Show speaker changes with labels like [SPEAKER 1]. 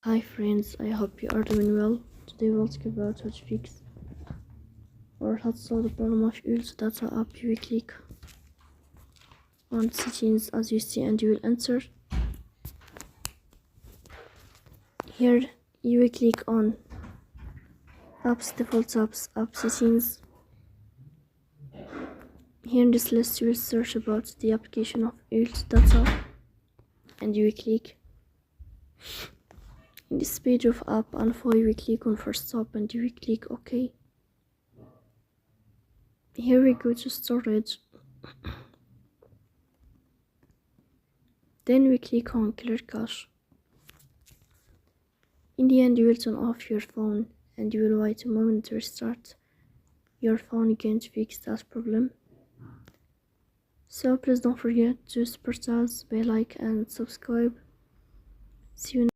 [SPEAKER 1] Hi friends, I hope you are doing well. Today we'll talk about how to fix or how to solve the problem of UltData app. You will click on settings as you see and you will enter. Here you will click on apps, default apps, app settings. Here in this list you will search about the application of UltData and you will click in this page of app info. You will click on first stop and you will click OK. Here we go to storage. Then we click on clear cache. In the end, you will turn off your phone and you will wait a moment to restart your phone again to fix that problem. So please don't forget to support us by like and subscribe. See you